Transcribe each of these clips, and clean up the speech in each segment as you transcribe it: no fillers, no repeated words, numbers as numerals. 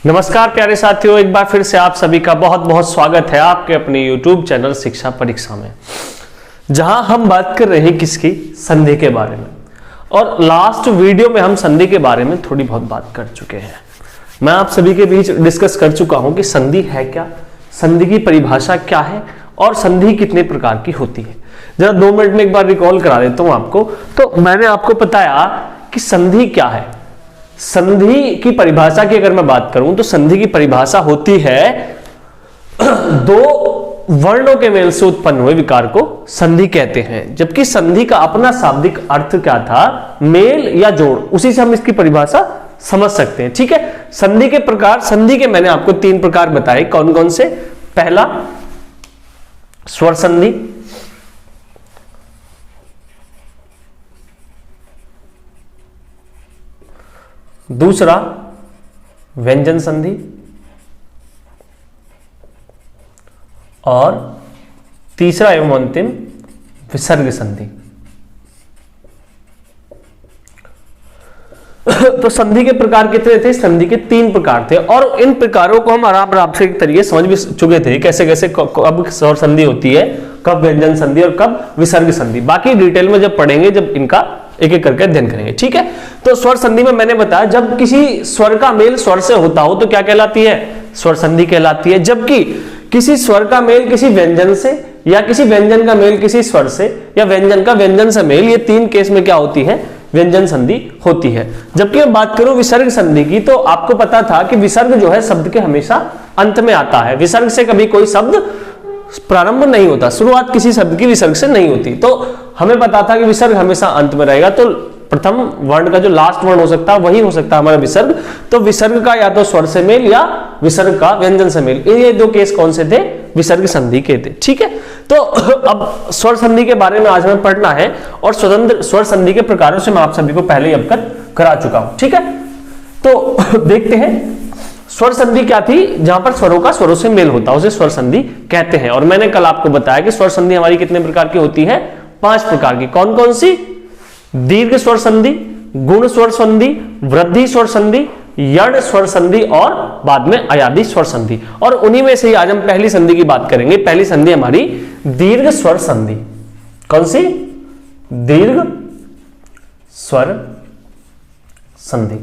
नमस्कार प्यारे साथियों, एक बार फिर से आप सभी का बहुत बहुत स्वागत है आपके अपने YouTube चैनल शिक्षा परीक्षा में, जहां हम बात कर रहे हैं किसकी, संधि के बारे में। और लास्ट वीडियो में हम संधि के बारे में थोड़ी बहुत बात कर चुके हैं। मैं आप सभी के बीच डिस्कस कर चुका हूं कि संधि है क्या, संधि की परिभाषा क्या है और संधि कितने प्रकार की होती है। जरा 2 मिनट में एक बार रिकॉल करा देता हूं आपको। तो मैंने आपको बताया कि संधि क्या है। संधि की परिभाषा की अगर मैं बात करूं तो संधि की परिभाषा होती है दो वर्णों के मेल से उत्पन्न हुए विकार को संधि कहते हैं। जबकि संधि का अपना शाब्दिक अर्थ क्या था, मेल या जोड़, उसी से हम इसकी परिभाषा समझ सकते हैं। ठीक है, संधि के प्रकार, संधि के मैंने आपको 3 प्रकार बताए। कौन कौन से? पहला स्वर संधि, दूसरा व्यंजन संधि और तीसरा एवं अंतिम विसर्ग संधि। तो संधि के प्रकार कितने थे? संधि के 3 प्रकार थे और इन प्रकारों को हम आराम से एक तरीके समझ भी चुके थे, कैसे कैसे कब स्वर संधि होती है, कब व्यंजन संधि और कब विसर्ग संधि। बाकी डिटेल में जब पढ़ेंगे, जब इनका एक एक करके अध्ययन करेंगे। ठीक है, तो स्वर संधि में मैंने बताया जब किसी स्वर का मेल स्वर से होता हो तो क्या कहलाती है? स्वर संधि कहलाती है। जबकि किसी स्वर का मेल किसी व्यंजन से या किसी व्यंजन का मेल किसी स्वर से या व्यंजन का व्यंजन से मेल, ये 3 केस में क्या होती है? व्यंजन संधि होती है। जबकि मैं बात करूं विसर्ग संधि की, तो आपको पता था कि विसर्ग जो है शब्द के हमेशा अंत में आता है। विसर्ग से कभी कोई शब्द प्रारंभ नहीं होता, शुरुआत किसी शब्द की विसर्ग से नहीं होती। तो हमें पता था कि विसर्ग हमेशा अंत में रहेगा, तो प्रथम वर्ण का जो लास्ट वर्ण हो सकता है वही हो सकता है हमारा विसर्ग। तो विसर्ग का या तो स्वर से मेल या विसर्ग का व्यंजन से मेल, ये 2 केस कौन से थे? विसर्ग संधि के थे। ठीक है, तो अब स्वर संधि के बारे में आज हमें पढ़ना है और स्वतंत्र स्वर संधि के प्रकारों से मैं आप सभी को पहले ही अवगत करा चुका हूं। ठीक है, तो देखते हैं स्वर संधि क्या थी। जहां पर स्वरों का स्वरों से मेल होता है उसे स्वर संधि कहते हैं। और मैंने कल आपको बताया कि स्वर संधि हमारी कितने प्रकार की होती है? 5 प्रकार की। कौन कौन सी? दीर्घ स्वर संधि, गुण स्वर संधि, वृद्धि स्वर संधि, यण स्वर संधि और बाद में अयादी स्वर संधि। और उन्हीं में से ही आज हम पहली संधि की बात करेंगे। पहली संधि हमारी दीर्घ स्वर संधि। कौन सी? दीर्घ स्वर संधि।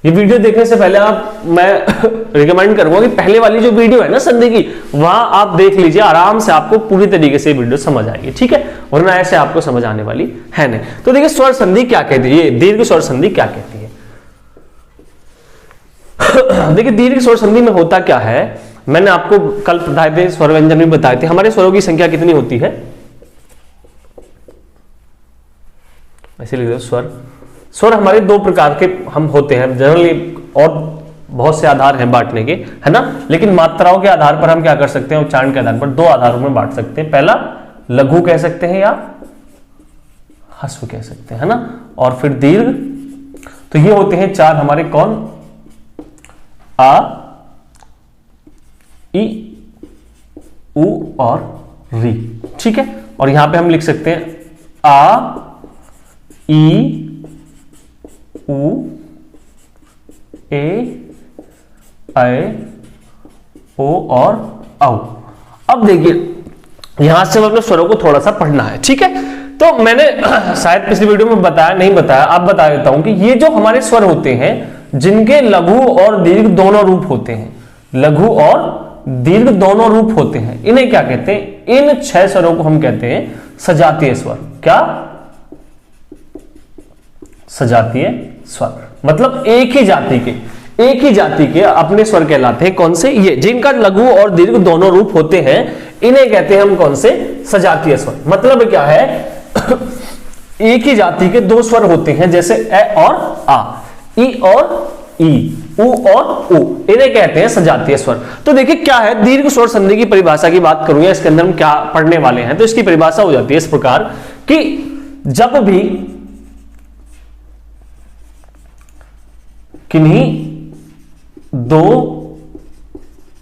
ये वीडियो देखने से पहले मैं रिकमेंड करूंगा कि पहले वाली जो वीडियो है ना संधि की, वहां आप देख लीजिए, आराम से आपको पूरी तरीके से वीडियो समझ आएगी। ठीक है, वरना ऐसे आपको समझ आने वाली है नहीं। तो देखिए स्वर संधि क्या कहती है, ये दीर्घ स्वर संधि क्या कहती है। देखिए दीर्घ स्वर संधि में होता क्या है, मैंने आपको कल बताए थे, स्वर व्यंजन भी बताए थे। हमारे स्वरों की संख्या कितनी होती है? ऐसे लिख दो स्वर। स्वर हमारे 2 प्रकार के हम होते हैं जनरली, और बहुत से आधार हैं बांटने के, है ना। लेकिन मात्राओं के आधार पर हम क्या कर सकते हैं? उच्चारण के आधार पर 2 आधारों में बांट सकते हैं। पहला लघु कह सकते हैं या ह्रस्व कह सकते हैं, है ना। और फिर दीर्घ। तो ये होते हैं 4 हमारे। कौन? आ, ई, उ और री। ठीक है, और यहां पे हम लिख सकते हैं आ, ई, उ, ए, ऐ, ओ और औ। अब देखिए यहां से हम अपने स्वरों को थोड़ा सा पढ़ना है। ठीक है, तो मैंने शायद पिछली वीडियो में बताया नहीं बताया, अब बता देता हूं कि ये जो हमारे स्वर होते हैं जिनके लघु और दीर्घ दोनों रूप होते हैं, लघु और दीर्घ दोनों रूप होते हैं, इन्हें क्या कहते हैं? इन 6 स्वरों को हम कहते हैं सजातीय स्वर। क्या? सजातीय स्वर। मतलब एक ही जाति के अपने स्वर कहलाते हैं। कौन से? ये जिनका लघु और दीर्घ दोनों रूप होते हैं, इन्हें कहते हैं हम कौन से? सजातीय स्वर। मतलब क्या है? एक ही जाति के 2 स्वर होते हैं, जैसे ए और आ, ई और ई, उ और उ, इन्हें कहते हैं सजातीय स्वर। तो देखिए क्या है, दीर्घ स्वर संधि की परिभाषा की बात करूंगा, इसके अंदर हम क्या पढ़ने वाले हैं। तो इसकी परिभाषा हो जाती है इस प्रकार कि जब भी किन्हीं 2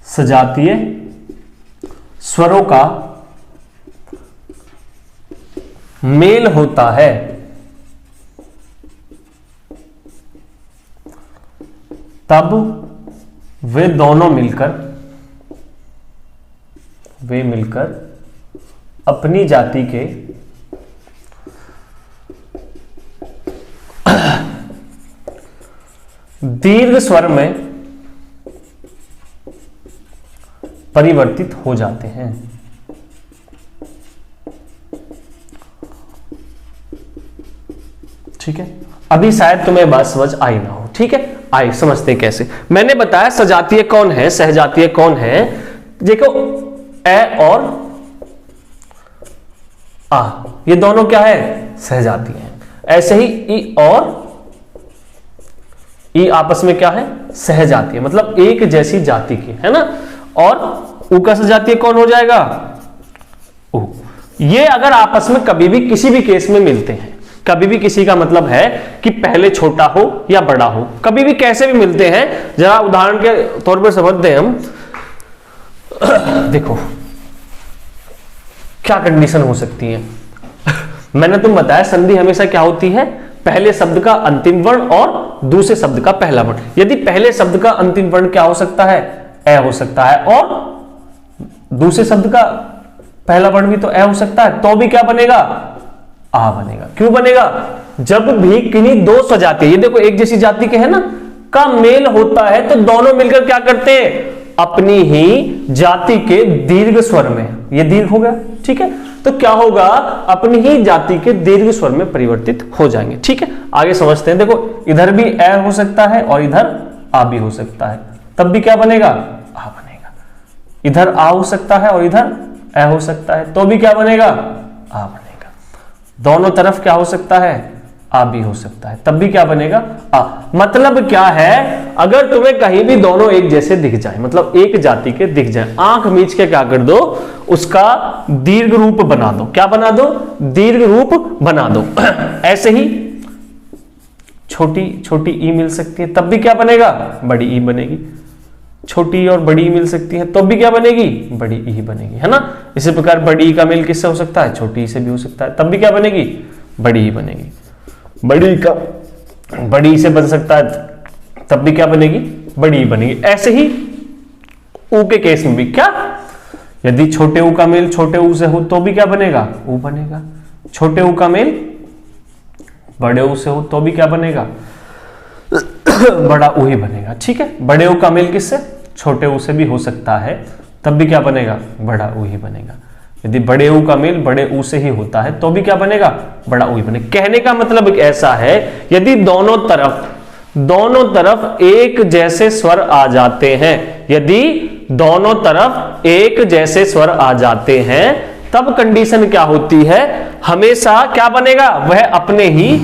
सजातीय स्वरों का मेल होता है तब वे दोनों मिलकर अपनी जाति के दीर्घ स्वर में परिवर्तित हो जाते हैं। ठीक है, अभी शायद तुम्हें बात समझ आई ना हो। ठीक है, आई समझते कैसे। मैंने बताया सजातीय कौन है, सहजातीय कौन है। देखो ए और आ, ये दोनों क्या है, सहजातीय हैं। ऐसे ही ई और ई आपस में क्या है, सहजातीय, मतलब एक जैसी जाति के, है ना। और उ का सजातीय कौन हो जाएगा, उ। ये अगर आपस में कभी भी किसी भी केस में मिलते हैं, कभी भी किसी का मतलब है कि पहले छोटा हो या बड़ा हो, कभी भी कैसे भी मिलते हैं, जरा उदाहरण के तौर पर समझते हैं हम। देखो क्या कंडीशन हो सकती है। मैंने तुम बताया संधि हमेशा क्या होती है, पहले शब्द का अंतिम वर्ण और दूसरे शब्द का पहला वर्ण। यदि पहले शब्द का अंतिम वर्ण क्या हो सकता है, ए हो सकता है, और दूसरे शब्द का पहला वर्ण भी तो ए हो सकता है, तो भी क्या बनेगा, आ बनेगा। क्यों बनेगा, जब भी किन्हीं दो स्वजातीय, ये देखो एक जैसी जाति के है ना, का मेल होता है तो दोनों मिलकर क्या करते हैं, अपनी ही जाति के दीर्घ स्वर में, ये दीर्घ हो गया। ठीक है, तो क्या होगा, अपनी ही जाति के दीर्घ स्वर में परिवर्तित हो जाएंगे। ठीक है, आगे समझते हैं। देखो इधर भी ए हो सकता है और इधर आ भी हो सकता है, तब भी क्या बनेगा, आ बनेगा। इधर आ हो सकता है और इधर ए हो सकता है, तो भी क्या बनेगा, आ बनेगा। दोनों तरफ क्या हो सकता है, आ भी हो सकता है, तब भी क्या बनेगा, आ। मतलब क्या है, अगर तुम्हें कहीं भी दोनों एक जैसे दिख जाए, मतलब एक जाति के दिख जाए, आंख मीच के क्या कर दो, उसका दीर्घ रूप बना दो। क्या बना दो, दीर्घ रूप बना दो। ऐसे ही छोटी छोटी ई मिल सकती है, तब भी क्या बनेगा, बड़ी ई बनेगी। छोटी और बड़ी मिल सकती है, तो भी क्या बनेगी, बड़ी ई बनेगी, है ना। इसी प्रकार बड़ी ई का मेल किससे हो सकता है, छोटी ई से भी हो सकता है, तब भी क्या बनेगी, बड़ी ई बनेगी। बड़ी का बड़ी से बन सकता है, तब भी क्या बनेगी, बड़ी बनेगी। ऐसे ही ऊ के केस में भी क्या, यदि छोटे ऊ का मेल छोटे ऊ से हो तो भी क्या बनेगा, ऊ बनेगा। छोटे ऊ का मेल बड़े ऊ से हो तो भी क्या बनेगा, बड़ा ऊ ही बनेगा। ठीक है, बड़े ऊ का मेल किससे, छोटे ऊ से भी हो सकता है, तब भी क्या बनेगा, बड़ा ऊ ही बनेगा। यदि बड़े ऊ का मेल बड़े ऊ से ही होता है तो भी क्या बनेगा, बड़ा ऊ ही बनेगा। कहने का मतलब ऐसा है, यदि दोनों तरफ एक जैसे स्वर आ जाते हैं, यदि दोनों तरफ एक जैसे स्वर आ जाते हैं, तब कंडीशन क्या होती है, हमेशा क्या बनेगा, वह अपने ही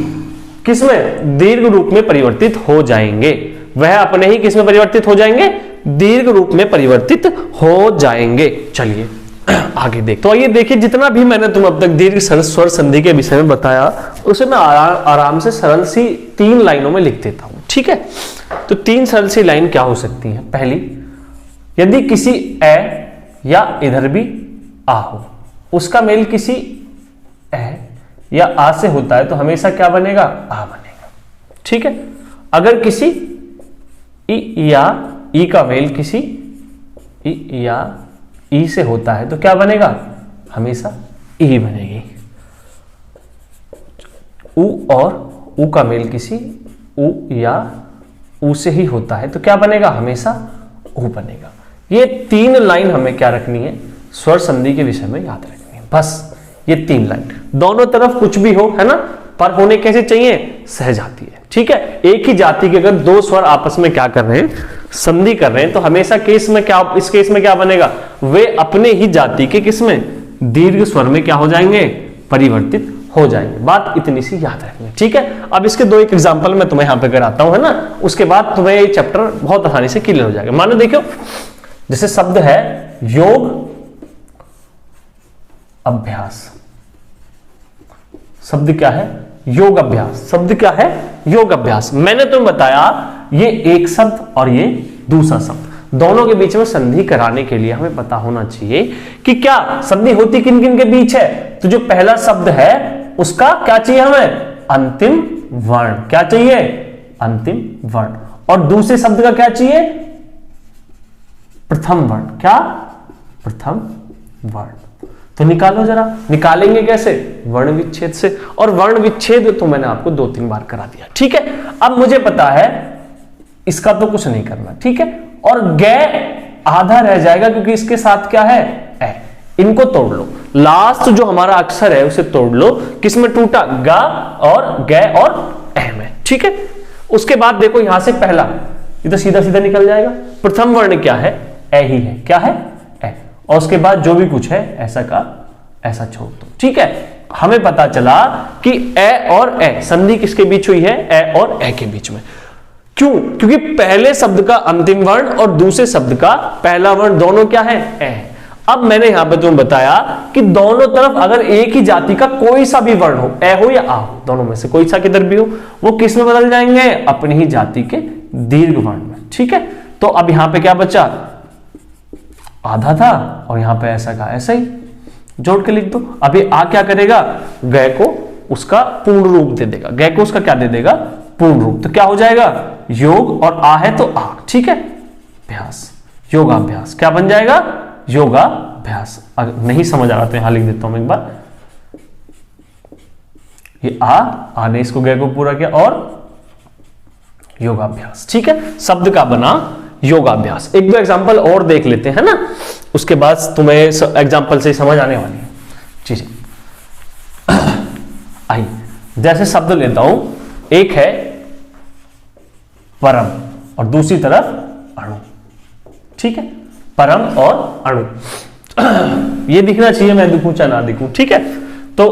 किसमें, दीर्घ रूप में परिवर्तित हो जाएंगे। वह अपने ही किसमें परिवर्तित हो जाएंगे, दीर्घ रूप में परिवर्तित हो जाएंगे। चलिए आगे देख, तो ये देखिए, जितना भी मैंने तुम अब तक दीर्घ स्वर संधि के विषय में बताया, उसे मैं आराम से सरल सी 3 लाइनों में लिख देता हूं। ठीक है, तो 3 सरल सी लाइन क्या हो सकती है। पहली, यदि किसी ए या इधर भी आ हो, उसका मेल किसी ए या आ से होता है तो हमेशा क्या बनेगा, आ बनेगा। ठीक है, अगर किसी ई या ई का मेल किसी ई या ई से होता है तो क्या बनेगा, हमेशा ई बनेगी। उ और उ का मेल किसी उ या उ से ही होता है तो क्या बनेगा, हमेशा उ बनेगा। ये 3 लाइन हमें क्या रखनी है, स्वर संधि के विषय में याद रखनी है। बस ये 3 लाइन, दोनों तरफ कुछ भी हो, है ना, पर होने कैसे चाहिए, सहजातीय। ठीक है, एक ही जाति के अगर 2 स्वर आपस में क्या कर रहे हैं, संधि कर रहे हैं, तो हमेशा केस में क्या, इस केस में क्या बनेगा, वे अपने ही जाति के किसमें, दीर्घ स्वर में क्या हो जाएंगे, परिवर्तित हो जाएंगे। बात इतनी सी याद रखनी। ठीक है, अब इसके 2 एक एग्जांपल मैं तुम्हें यहां पे कराता हूं, है ना, उसके बाद तुम्हें ये चैप्टर बहुत आसानी से क्लियर हो जाएगा। मानो देखो, जैसे शब्द है योग अभ्यास, शब्द क्या है, योग अभ्यास। शब्द क्या है, योग अभ्यास। मैंने तुम्हें बताया ये एक शब्द और ये दूसरा शब्द, दोनों के बीच में संधि कराने के लिए हमें पता होना चाहिए कि क्या संधि होती किन किन के बीच है। तो जो पहला शब्द है उसका क्या चाहिए हमें, अंतिम वर्ण। क्या चाहिए, अंतिम वर्ण। और दूसरे शब्द का क्या चाहिए, प्रथम वर्ण, क्या, प्रथम वर्ण। तो निकालो जरा, निकालेंगे कैसे, वर्ण विच्छेद से। और वर्ण विच्छेद तो मैंने आपको 2-3 बार करा दिया, ठीक है। अब मुझे पता है इसका तो कुछ नहीं करना, ठीक है। और गे आधा रह जाएगा क्योंकि इसके साथ क्या है, ए। इनको तोड़ लो, लास्ट जो हमारा अक्षर है उसे तोड़ लो, किसमें टूटा, गा और गे और ए में, ठीक है। उसके बाद देखो यहां से पहला, ये तो सीधा सीधा निकल जाएगा। प्रथम वर्ण क्या है, ए ही है, क्या है, ए। और उसके बाद जो भी कुछ है ऐसा का ऐसा छोड़ दो, ठीक है। हमें पता चला कि ए और ए संधि किसके बीच हुई है, ए और ए के बीच में। क्यों, क्योंकि पहले शब्द का अंतिम वर्ण और दूसरे शब्द का पहला वर्ण दोनों क्या है, ए। अब मैंने यहां पे तुम्हें बताया कि दोनों तरफ अगर एक ही जाति का कोई सा भी वर्ण हो, ए हो या आ हो, दोनों में से कोई सा किधर भी हो, वो किस में बदल जाएंगे, अपनी ही जाति के दीर्घ वर्ण में, ठीक है। तो अब यहां पे क्या बचा, आधा था और यहां पे ऐसा का ऐसा ही जोड़ के लिख दो। अभी आ क्या करेगा, गय को उसका पूर्ण रूप दे देगा, गय को उसका क्या दे देगा, पूर्ण रूप। तो क्या हो जाएगा, योग और आ है तो आ, ठीक है, अभ्यास, योगाभ्यास, क्या बन जाएगा, योगाभ्यास। अगर नहीं समझ आ रहा तो यहां लिख देता हूं मैं एक बार, ये आ ने इसको गय को पूरा किया और योगाभ्यास, ठीक है। शब्द का बना योगाभ्यास। एक दो एग्जांपल और देख लेते हैं ना, उसके बाद तुम्हें एग्जांपल से समझ आने वाली है चीजें। आई जैसे शब्द लेता हूं, एक है परम और दूसरी तरफ अणु, ठीक है, परम और अणु। ये दिखना चाहिए, मैं दिखूं चाहे ना दिखूं, ठीक है। तो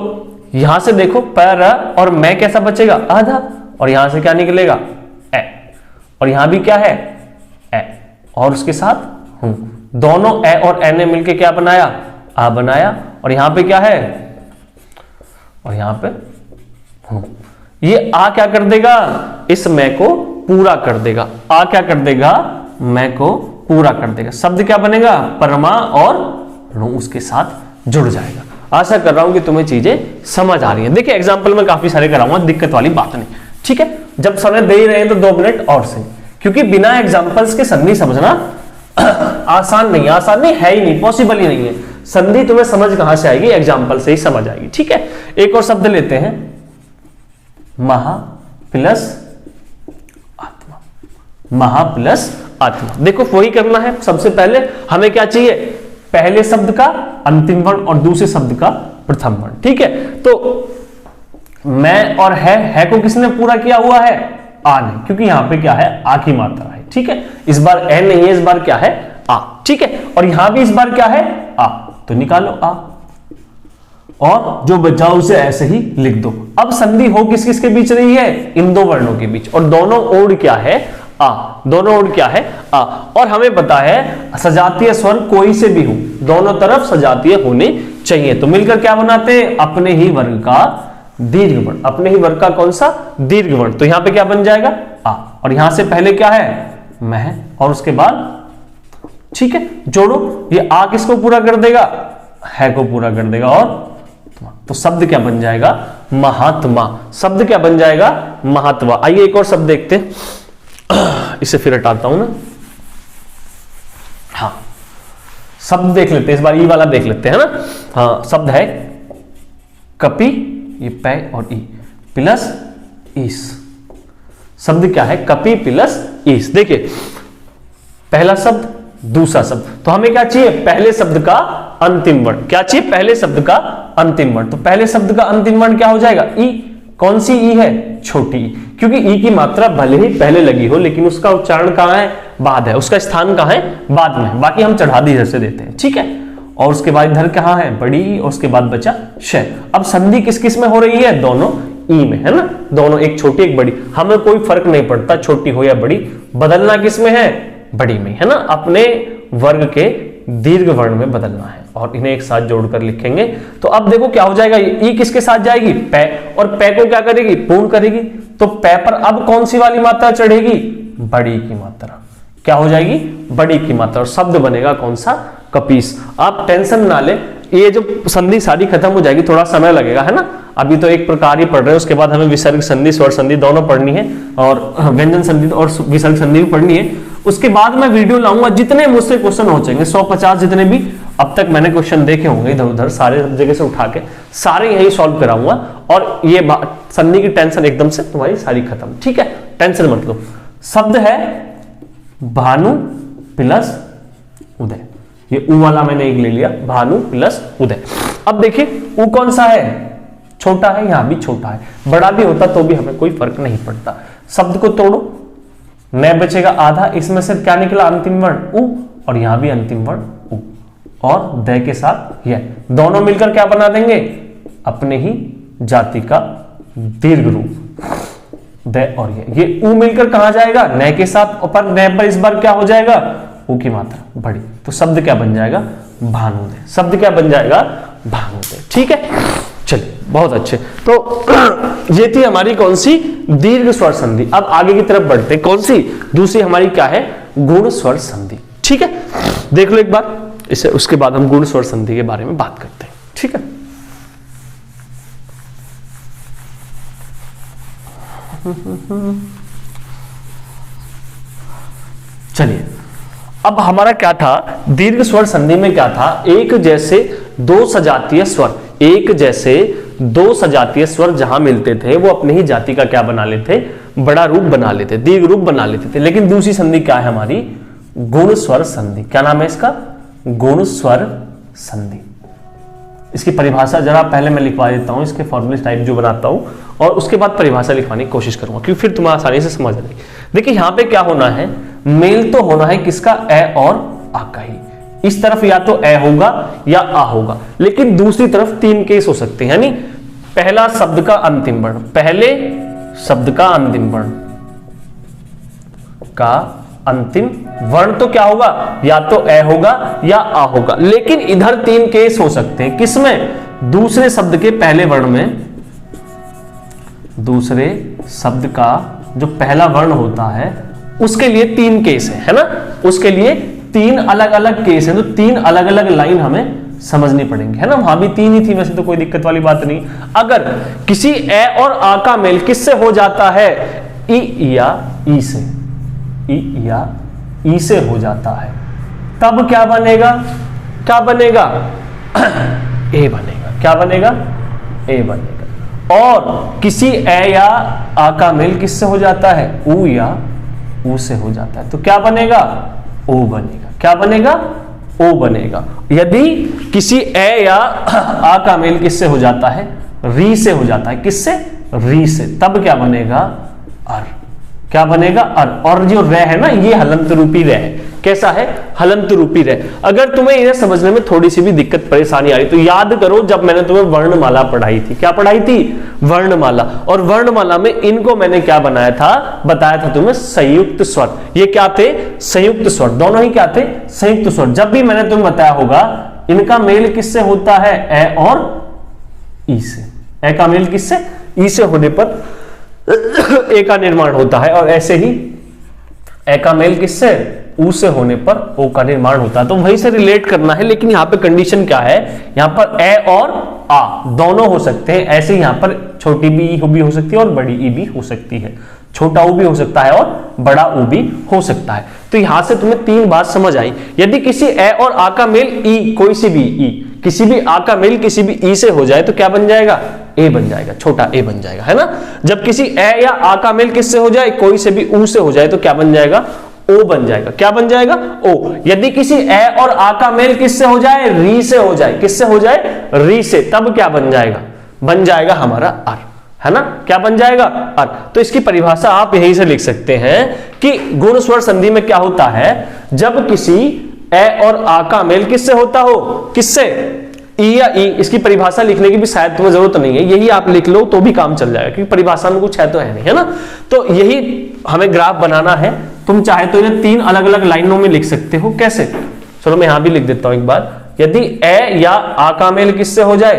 यहां से देखो पर और मैं कैसा बचेगा, आधा, और यहां से क्या निकलेगा, ए, और यहां भी क्या है, ए, और उसके साथ हूं। दोनों ए और ए ने मिलके क्या बनाया, आ बनाया, और यहां पे क्या है, और यहां पे हूं। ये आ क्या कर देगा, इस मैं को पूरा कर देगा, आ क्या कर देगा, मैं को पूरा कर देगा। शब्द क्या बनेगा, परमा और णु उसके साथ जुड़ जाएगा। आशा कर रहा हूं कि तुम्हें चीजें समझ आ रही हैं। देखिए एग्जांपल में काफी सारे कराऊंगा, दिक्कत वाली बात नहीं, ठीक है। जब समय दे ही रहे हैं तो 2 मिनट और से, क्योंकि बिना एग्जांपल्स के संधि समझना आसान नहीं, आसान नहीं है ही नहीं, पॉसिबल ही नहीं है। संधि तुम्हें समझ कहां से आएगी, एग्जांपल से ही समझ आएगी, ठीक है। एक और शब्द लेते हैं, महा प्लस आत्मा, महा प्लस आत्मा। देखो वही करना है, सबसे पहले हमें क्या चाहिए, पहले शब्द का अंतिम वर्ण और दूसरे शब्द का प्रथम वर्ण, ठीक है। तो मैं और है को किसने पूरा किया हुआ है, आ ने, क्योंकि यहां पे क्या है, आ की मात्रा है, ठीक है। इस बार ए नहीं है, इस बार क्या है, आ, ठीक है। और यहां भी इस बार क्या है, आ, तो निकालो आ, और जो बचा उसे ऐसे ही लिख दो। अब संधि हो किस किस के बीच रही है, इन दो वर्णों के बीच, और दोनों ओर क्या है, आ, दोनों ओर क्या है, आ। और हमें पता है सजातीय स्वर कोई से भी हो, दोनों तरफ सजातीय होने चाहिए। तो मिलकर क्या बनाते हैं, अपने ही वर्ग का दीर्घ वर्ण, अपने ही वर्ग का कौन सा, दीर्घ वर्ण। तो यहां पे क्या बन जाएगा, आ, और यहां से पहले क्या है, मैं, और उसके बाद, ठीक है, जोड़ो। ये आ किसको पूरा कर देगा, है को पूरा कर देगा, और तो शब्द क्या बन जाएगा, महात्मा। शब्द क्या बन जाएगा, महात्मा। आइए एक और शब्द देखते हैं, इसे फिर हटाता हूं ना, हाँ शब्द देख लेते हैं, इस बार ई वाला देख लेते हैं ना। हाँ शब्द है कपि, ये पै और ई प्लस ईस। शब्द क्या है, कपि प्लस ईस। देखिए पहला शब्द दूसरा शब्द, तो हमें क्या चाहिए, पहले शब्द का अंतिम वर्ण। क्या चाहिए, पहले शब्द का अंतिम वर्ण। तो पहले शब्द का अंतिम वर्ण क्या हो जाएगा, ई। कौन सी ई है, छोटी ई, क्योंकि ई की मात्रा भले ही पहले लगी हो लेकिन उसका उच्चारण कहां है, बाद है, उसका स्थान कहां है, बाद में। बाकी हम चढ़ा दी जैसे देते हैं, ठीक है। और उसके बाद इधर कहां है, बड़ी ई, और उसके बाद बचा श। अब संधि किस किस में हो रही है, दोनों ई में, है ना, दोनों, एक छोटी एक बड़ी। हमें कोई फर्क नहीं पड़ता छोटी हो या बड़ी, बदलना किस में है, बड़ी में, है ना। अपने वर्ग के दीर्घ वर्ण में बदलना है, और इन्हें एक साथ जोड़कर लिखेंगे। तो अब देखो क्या हो जाएगा, ई किसके साथ जाएगी, पै, और पै को क्या करेगी, पूर्ण करेगी। तो पै पर अब कौन सी वाली मात्रा चढ़ेगी, बड़ी की मात्रा। क्या हो जाएगी, बड़ी की मात्रा, और शब्द बनेगा कौन सा, कपीस। आप टेंशन ना ले, ये जो संधि सारी खत्म हो जाएगी, थोड़ा समय लगेगा, है ना। अभी तो एक प्रकार ही पढ़ रहे हैं, उसके बाद हमें विसर्ग संधि, स्वर संधि दोनों पढ़नी है और व्यंजन संधि और विसर्ग संधि भी पढ़नी है। उसके बाद मैं वीडियो लाऊंगा, जितने मुझसे क्वेश्चन हो जाएंगे 150 जितने भी अब तक मैंने क्वेश्चन देखे होंगे इधर उधर सारे जगह से उठा के सारे यही सॉल्व कराऊंगा, और ये संधि की टेंशन एकदम से तुम्हारी सारी खत्म, ठीक है, टेंशन मत लो। शब्द है भानु प्लस उदय, ये ऊ वाला मैंने एक ले लिया, भानु प्लस उदय। अब देखिए ऊ कौन सा है, छोटा है, यहां भी छोटा है, बड़ा भी होता तो भी हमें कोई फर्क नहीं पड़ता। शब्द को तोड़ो, न बचेगा आधा, इसमें से क्या निकला, अंतिम वर्ण ऊ, और यहां भी अंतिम वर्ण ऊ, और दय के साथ यह दोनों मिलकर क्या बना देंगे, अपने ही जाति का दीर्घ रूप दय और ये ऊ मिलकर कहां जाएगा, न के साथ, पर न पर इस बार क्या हो जाएगा, ऊ की मात्रा बड़ी, तो शब्द क्या बन जाएगा, भानुदय। शब्द क्या बन जाएगा, भानुदय, ठीक है। चलिए बहुत अच्छे, तो ये थी हमारी कौन सी, दीर्घ स्वर संधि। अब आगे की तरफ बढ़ते, कौन सी दूसरी हमारी क्या है, गुण स्वर संधि, ठीक है। देख लो एक बार इसे, उसके बाद हम गुण स्वर संधि के बारे में बात करते हैं, ठीक है। चलिए अब हमारा क्या था, दीर्घ स्वर संधि में क्या था, एक जैसे दो सजातीय स्वर, एक जैसे दो सजातीय स्वर जहां मिलते थे वो अपने ही जाति का क्या बना लेते, बड़ा रूप बना लेते, दीर्घ रूप बना लेते थे। लेकिन दूसरी संधि क्या है हमारी, गुण स्वर संधि। क्या नाम है इसका, गुण स्वर संधि। इसकी परिभाषा जरा पहले मैं लिखवा देता हूं, इसके फॉर्मूले टाइप जो बनाता हूं, और उसके बाद परिभाषा लिखवाने की कोशिश करूंगा, क्योंकि फिर तुम्हें आसानी से समझ आएगी। देखिए यहां पे क्या होना है, मेल तो होना है किसका, ए और आ का ही। इस तरफ या तो ए होगा या आ होगा, लेकिन दूसरी तरफ तीन केस हो सकते हैं, यानी पहला शब्द का अंतिम वर्ण, पहले शब्द का अंतिम वर्ण का अंतिम वर्ण तो क्या होगा, या तो ए होगा या आ होगा। लेकिन इधर तीन केस हो सकते हैं, किसमें, दूसरे शब्द के पहले वर्ण में, दूसरे शब्द का जो पहला वर्ण होता है उसके लिए तीन केस है ना, उसके लिए तीन अलग अलग केस है, तो तीन अलग अलग लाइन हमें समझनी पड़ेंगी, है ना। वहां भी तीन ही थी वैसे, तो कोई दिक्कत वाली बात नहीं। अगर किसी ए और आ का मेल किससे हो जाता है, ई या ई से, ई या ई से हो जाता है, तब क्या बनेगा, क्या बनेगा, ए बनेगा, क्या बनेगा, ए बनेगा। और किसी ए या आ का मेल किससे हो जाता है, ऊ या ऊ से हो जाता है, तो क्या बनेगा, ओ बनेगा, क्या बनेगा, ओ बनेगा। यदि किसी ए या आ का मेल किससे हो जाता है, री से हो जाता है, किससे, री से, तब क्या बनेगा, अर, क्या बनेगा, अर। और जो रे है ना, ये हलंत रूपी रे है, कैसा है, हलंत रूपी रे। अगर तुम्हें इन्हें समझने में थोड़ी सी भी दिक्कत परेशानी आ रही तो याद करो जब मैंने तुम्हें वर्णमाला पढ़ाई थी, क्या पढ़ाई थी, वर्णमाला। और वर्णमाला में इनको मैंने क्या बनाया था, बताया था तुम्हें संयुक्त स्वर। ये क्या थे, संयुक्त स्वर, दोनों ही क्या थे, संयुक्त स्वर। जब भी मैंने तुम्हें बताया होगा इनका मेल किससे होता है, ए और ई से, ए का मेल किससे, ई से होने पर ए का निर्माण होता है, और ऐसे ही ए का मेल किससे, ऊ से होने पर ओ का निर्माण होता है। तो वहीं से रिलेट करना है, लेकिन यहां पे कंडीशन क्या है, यहां पर ए और आ दोनों हो सकते हैं। ऐसे यहां पर छोटी बी भी हो सकती है और बड़ी ई भी हो सकती है, छोटा ऊ भी हो सकता है और बड़ा ऊ भी हो सकता है। तो यहां से तुम्हें तीन बात समझ आई। यदि किसी ए और आ का मेल ई, कोई सी भी ई, किसी भी आ का मेल किसी भी ई से हो जाए तो क्या बन जाएगा, ए बन जाएगा, छोटा ए बन जाएगा, है ना। जब किसी ए या आ का मेल किससे हो जाए, कोई से भी ऊ से हो जाए तो क्या बन जाएगा, ओ बन जाएगा, क्या बन जाएगा, ओ। यदि किसी ए और आ का मेल किससे हो जाए, री से हो जाए, किससे हो जाए, री से, तब क्या बन जाएगा, बन जाएगा हमारा अर, है ना, क्या बन जाएगा, अर। तो इसकी परिभाषा आप यहीं से लिख सकते हैं कि गुण स्वर संधि में क्या होता है, जब किसी ए और आ का मेल किससे होता हो, किससे, ई या ई। इसकी परिभाषा लिखने की भी शायद तुम्हें जरूरत नहीं है, यही आप लिख लो तो भी काम चल जाएगा, क्योंकि परिभाषा में कुछ है तो है नहीं, है ना। तो यही हमें ग्राफ बनाना है। तुम चाहे तो इन्हें तीन अलग अलग लाइनों में लिख सकते हो, कैसे, चलो मैं यहां भी लिख देता हूं एक बार। यदि ए या आ का मेल किससे हो जाए,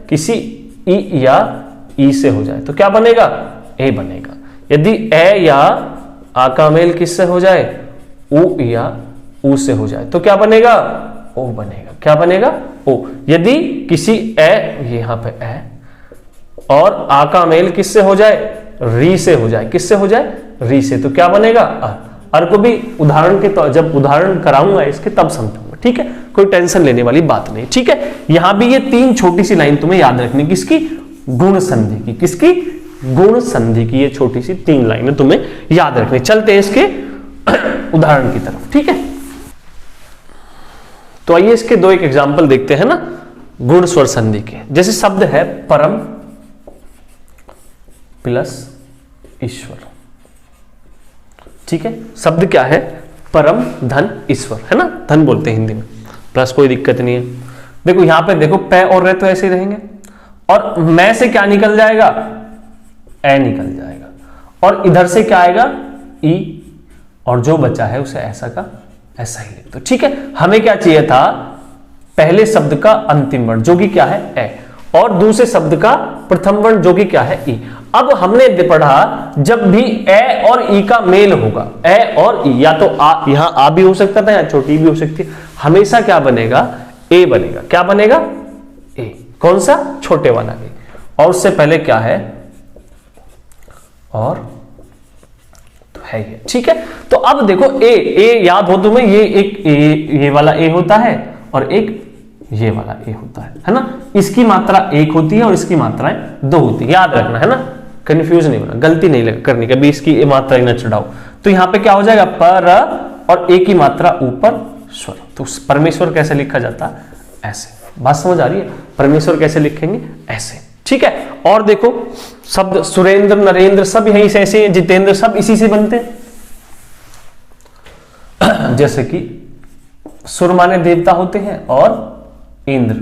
किसी ई या ई से हो जाए तो क्या बनेगा, ए बनेगा। यदि ए या आ का मेल किससे हो जाए, ऊ या ऊ से हो जाए तो क्या बनेगा, ओ बनेगा, क्या बनेगा, ओ। यदि किसी ए, यहां पे ए, और आ का मेल किससे हो जाए, री से हो जाए, किससे हो जाए, री से, तो क्या बनेगा अर को भी उदाहरण के तो जब उदाहरण कराऊंगा इसके तब समझूंगा, ठीक है, कोई टेंशन लेने वाली बात नहीं, ठीक है। यहां भी ये तीन छोटी सी लाइन तुम्हें याद रखनी, किसकी, गुण संधि की, किसकी, गुण संधि की, ये छोटी सी तीन लाइनें तुम्हें याद रखनी। चलते हैं इसके उदाहरण की तरफ, ठीक है। तो आइए इसके दो एक एग्जाम्पल देखते हैं ना गुण स्वर संधि के। जैसे शब्द है परम प्लस ईश्वर, ठीक है, शब्द क्या है, परम धन ईश्वर, है ना, धन बोलते हैं हिंदी में, प्लस कोई दिक्कत नहीं है। देखो यहां पे देखो पे और रे तो ऐसे ही रहेंगे, और मैं से क्या निकल जाएगा, ए निकल जाएगा, और इधर से क्या आएगा, ई, और जो बचा है उसे ऐसा का ऐसा ही लिख दो, ठीक है। हमें क्या चाहिए था, पहले शब्द का अंतिम वर्ण जो कि क्या है ए, और दूसरे शब्द का प्रथम वर्ण जो कि क्या है ई। अब हमने पढ़ा जब भी ए और ई का मेल होगा, ए और ई, या तो आ, यहां आ भी हो सकता था या छोटी भी हो सकती है, हमेशा क्या बनेगा, ए बनेगा, क्या बनेगा, ए, कौन सा, छोटे वाला ए, और उससे पहले क्या है, और तो है ये, ठीक है। तो अब देखो ए याद हो तुम्हें, ये एक ये वाला ए होता है और एक ये वाला ए होता है ना, इसकी मात्रा एक होती है और इसकी मात्राएं दो होती है, याद रखना, है ना, कंफ्यूज नहीं होना, गलती नहीं करनी कभी, इसकी मात्रा न चढ़ाओ। तो यहां पे क्या हो जाएगा, पर और ए की मात्रा ऊपर स्वर, तो परमेश्वर कैसे लिखा जाता, ऐसे, बात समझ आ रही है, परमेश्वर कैसे लिखेंगे, ऐसे, ठीक है। और देखो शब्द सुरेंद्र, नरेंद्र सब यहीं से ऐसे, जितेंद्र सब इसी से बनते हैं। जैसे कि सुर माने देवता होते हैं और इंद्र,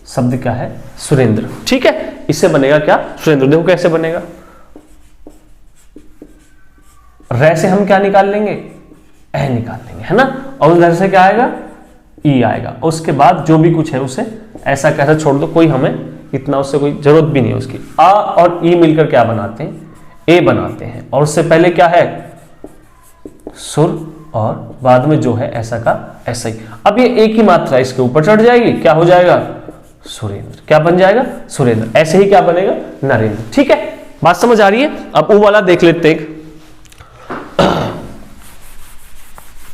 शब्द क्या है, सुरेंद्र, ठीक है, इससे बनेगा क्या, सुरेंद्र। देखो कैसे बनेगा, रे से हम क्या निकाल लेंगे, ए निकाल लेंगे, है ना, और उधर से क्या आएगा, ई आएगा, उसके बाद जो भी कुछ है उसे ऐसा कैसा छोड़ दो, कोई हमें इतना उससे कोई जरूरत भी नहीं है उसकी। आ और ई मिलकर क्या बनाते हैं, ए बनाते हैं, और उससे पहले क्या है, सुर, और बाद में जो है ऐसा का ऐसा ही। अब ये एक ही मात्रा इसके ऊपर चढ़ जाएगी, क्या हो जाएगा, सुरेंद्र, क्या बन जाएगा, सुरेंद्र, ऐसे ही क्या बनेगा, नरेंद्र, ठीक है, बात समझ आ रही है। अब वो वाला देख लेते हैं,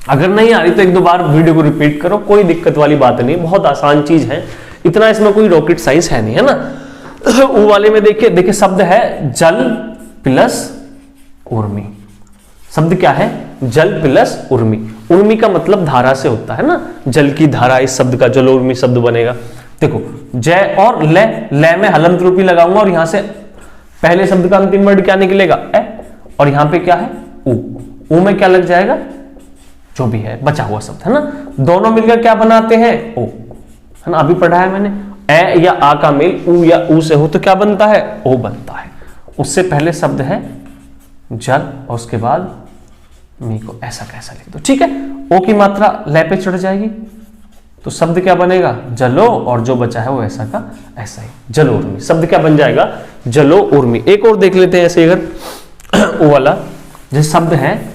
अगर नहीं आ रही तो एक दो बार वीडियो को रिपीट करो, कोई दिक्कत वाली बात नहीं, बहुत आसान चीज है, इतना इसमें कोई रॉकेट साइंस है नहीं, है ना। वो वाले में देखिए शब्द है जल प्लस उर्मी, शब्द क्या है, जल प्लस उर्मी, उर्मी का मतलब धारा से होता है ना, जल की धारा, इस शब्द का जल उर्मी शब्द बनेगा। देखो जय और ले में हलंत रूपी लगाऊंगा, और यहां से पहले शब्द का अंतिम वर्ड क्या निकलेगा, ए, और यहां पे क्या है, ऊ में क्या लग जाएगा, जो भी है बचा हुआ शब्द, है ना, दोनों मिलकर क्या बनाते हैं, ओ, है ना, अभी पढ़ा है मैंने, ए या आ का मेल ऊ या ऊ से हो तो क्या बनता है, ओ बनता है। उससे पहले शब्द है जल, और उसके बाद मी को ऐसा कैसा लिख दो, ठीक है, ओ की मात्रा ले पे चढ़ जाएगी, तो शब्द क्या बनेगा, जलो, और जो बचा है वो ऐसा का ऐसा ही, जलो उर्मी, शब्द क्या बन जाएगा, जलो उर्मी। एक और देख लेते हैं ऐसे, अगर ओ वाला जैसे शब्द है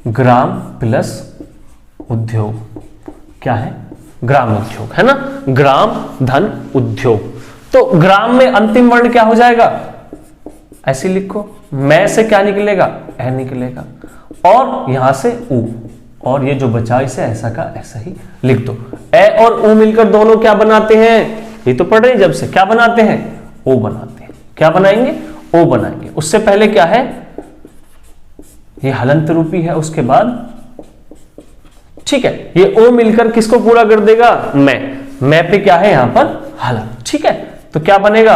ग्राम प्लस उद्योग, क्या है, ग्राम उद्योग, है ना, ग्राम धन उद्योग। तो ग्राम में अंतिम वर्ण क्या हो जाएगा, ऐसे लिखो, मैं से क्या निकलेगा, ए निकलेगा, और यहां से ऊ, और ये जो बचा इसे ऐसा का ऐसा ही लिख दो। ए और ऊ मिलकर दोनों क्या बनाते हैं, ये तो पढ़ रहे जब से, क्या बनाते हैं, ओ बनाते हैं, क्या बनाएंगे, ओ बनाएंगे। उससे पहले क्या है, ये हलंत रूपी है, उसके बाद, ठीक है, ये ओ मिलकर किसको पूरा कर देगा, मैं पे क्या है यहां पर हलंत, ठीक है, तो क्या बनेगा,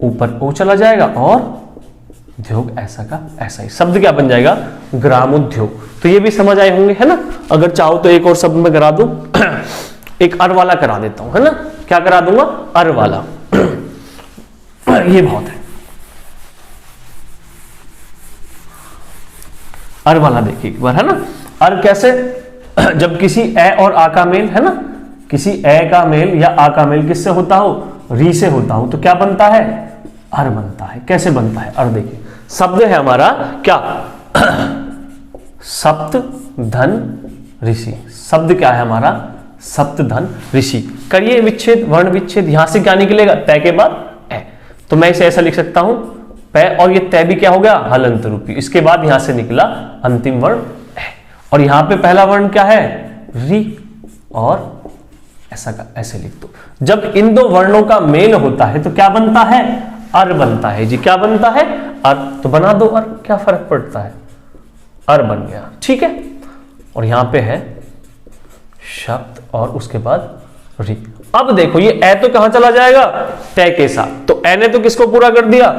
ऊपर ओ चला जाएगा, और उद्योग ऐसा का ऐसा ही, शब्द क्या बन जाएगा, ग्राम उद्योग। तो ये भी समझ आए होंगे, है ना। अगर चाहो तो एक और शब्द में करा दूं, एक अर वाला करा देता हूं, है ना, क्या करा दूंगा, अर वाला, ये बहुत है, अर वाला देखिए एक बार, है ना, अर कैसे, जब किसी ए और आ का मेल, है ना, किसी ए का मेल या आ का मेल किससे होता हो, री से होता हो, तो क्या बनता है, अर बनता है। कैसे बनता है, अर देखिए, शब्द है हमारा क्या, सप्त धन ऋषि। शब्द क्या है हमारा? सप्तधन ऋषि। करिए विच्छेद, वर्ण विच्छेद। यहां से क्या निकलेगा? तय के बाद ए। तो मैं इसे ऐसा लिख सकता हूं पै, और ये तय भी क्या हो गया? हलंत रूपी। इसके बाद यहां से निकला अंतिम वर्ण ए। और यहां पे पहला वर्ण क्या है? री। और ऐसे लिख दो। जब इन दो वर्णों का मेल होता है तो क्या बनता है? अर बनता है जी। क्या बनता है? अर। तो बना दो अर, क्या फर्क पड़ता है? अर बन गया, ठीक है। और यहां पे है शब्द और उसके बाद री। अब देखो ये ए तो कहां चला जाएगा? तय के साथ। तो ए ने तो किसको पूरा कर दिया?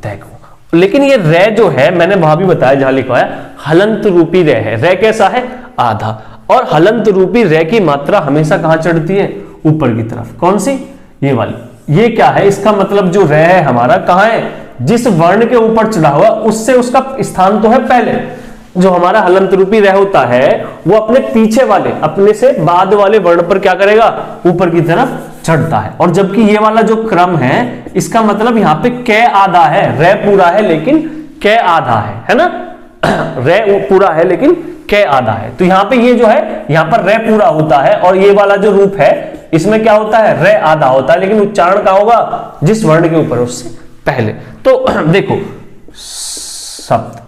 तय को। लेकिन ये रे जो है, मैंने वहां भी बताया जहां लिखा है हलंत रूपी रे है। रे कैसा है? आधा। और हलंत रूपी रे की मात्रा हमेशा कहां चढ़ती है? ऊपर की तरफ। कौन सी? ये वाली। ये क्या है? इसका मतलब जो रे है हमारा कहां है? जिस वर्ण के ऊपर चढ़ा हुआ उससे उसका स्थान तो है पहले। जो हमारा हलंत रूपी रे होता है वो अपने पीछे वाले, अपने से बाद वाले वर्ण पर क्या करेगा? ऊपर की तरफ चढ़ता है। और जबकि ये वाला जो क्रम है, इसका मतलब यहां पे कै आधा है। रे पूरा है लेकिन कै आधा है ना? रे पूरा है लेकिन कै आधा है। तो यहां पे ये जो है, यहां पर रे पूरा होता है और ये वाला जो रूप है इसमें क्या होता है? रे आधा होता है। लेकिन उच्चारण क्या होगा? जिस वर्ण के ऊपर उससे पहले। तो देखो शब्द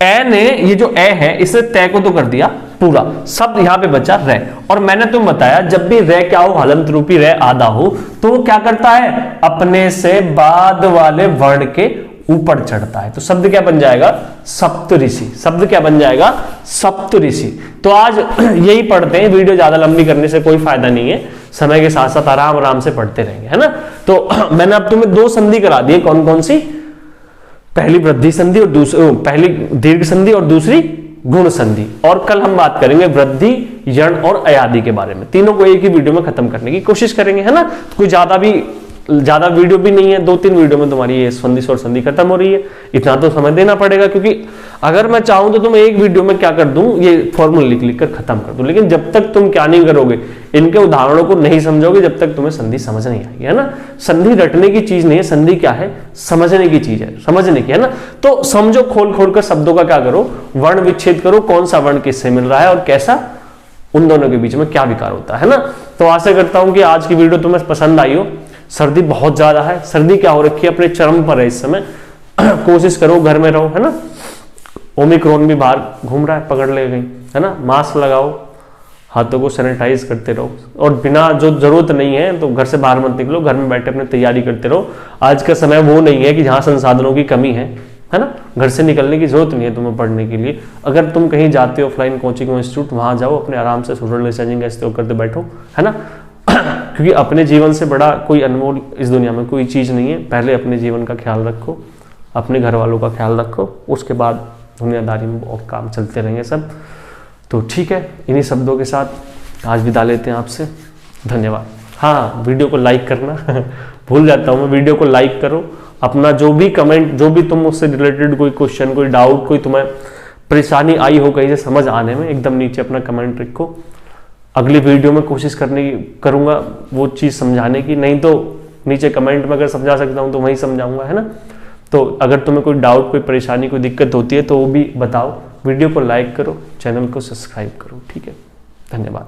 ए ने, ये जो ए है इसने तय को तो कर दिया पूरा, शब्द यहां पे बचा रे। और मैंने तुम बताया जब भी रे क्या हो? हलंत रूपी रे आधा हो तो वो क्या करता है? अपने से बाद वाले वर्ण के ऊपर चढ़ता है। तो शब्द क्या बन जाएगा? सप्तऋषि। शब्द क्या बन जाएगा? सप्तऋषि। तो आज यही पढ़ते हैं, वीडियो ज्यादा लंबी करने से कोई फायदा नहीं है, समय के साथ साथ आराम आराम से पढ़ते रहेंगे, है ना। तो मैंने अब तुम्हें दो संधि करा दी। कौन कौन सी? पहली वृद्धि संधि और दूसरी, पहली दीर्घ संधि और दूसरी गुण संधि। और कल हम बात करेंगे वृद्धि, यण और अयादि के बारे में। तीनों को एक ही वीडियो में खत्म करने की कोशिश करेंगे, है ना। कोई ज्यादा वीडियो भी नहीं है, 2-3 वीडियो में तुम्हारी ये संधि और संधि खत्म हो रही है। इतना तो समय देना पड़ेगा, क्योंकि अगर मैं चाहूं तो तुम एक वीडियो में क्या कर दूं, ये फॉर्मूला लिख लिख कर खत्म कर दूं। लेकिन जब तक तुम क्या नहीं करोगे, इनके उदाहरणों को नहीं समझोगे, जब तक तुम्हें संधि समझ नहीं आएगी, है ना। संधि रटने की चीज नहीं है, संधि क्या है? समझने की चीज है, समझने की, है ना। तो समझो, खोल खोल कर शब्दों का क्या करो? वर्ण विच्छेद करो, कौन सा वर्ण किससे मिल रहा है और कैसा उन दोनों के बीच में क्या विकार होता है ना। तो आशा करता हूं कि आज की वीडियो तुम्हें पसंद आई हो। सर्दी बहुत ज्यादा है, सर्दी क्या हो रखी है? अपने चरम पर है इस समय। कोशिश करो घर में रहो, है ना। ओमिक्रॉन भी बाहर घूम रहा है, पकड़ ले गई, है ना। मास्क लगाओ, हाथों को सैनिटाइज करते रहो, और बिना जो जरूरत नहीं है तो घर से बाहर मत निकलो, घर में बैठे अपने तैयारी करते रहो। आज का समय वो नहीं है कि जहां संसाधनों की कमी है ना। घर से निकलने की जरूरत नहीं है तुम्हें पढ़ने के लिए। अगर तुम कहीं जाते हो ऑफलाइन कोचिंग इंस्टीट्यूट, वहां जाओ, अपने आराम से सोशल डिस्टेंसिंग ऐसे करते बैठो, है ना। क्योंकि अपने जीवन से बड़ा कोई अनमोल इस दुनिया में कोई चीज नहीं है। पहले अपने जीवन का ख्याल रखो, अपने घर वालों का ख्याल रखो, उसके बाद दुनियादारी में और काम चलते रहेंगे सब। तो ठीक है, इन्हीं शब्दों के साथ आज विदा लेते हैं आपसे। धन्यवाद। हाँ, वीडियो को लाइक करना भूल जाता हूँ मैं, वीडियो को लाइक करो। अपना जो भी कमेंट, जो भी तुम उससे रिलेटेड कोई क्वेश्चन, कोई डाउट, कोई तुम्हें परेशानी आई हो कहीं से समझ आने में, एकदम नीचे अपना कमेंट रखो। अगली वीडियो में कोशिश करूंगा वो चीज़ समझाने की, नहीं तो नीचे कमेंट में अगर समझा सकता हूँ तो वहीं समझाऊंगा, है ना। तो अगर तुम्हें कोई डाउट, कोई परेशानी, कोई दिक्कत होती है तो वो भी बताओ। वीडियो को लाइक करो, चैनल को सब्सक्राइब करो, ठीक है। धन्यवाद।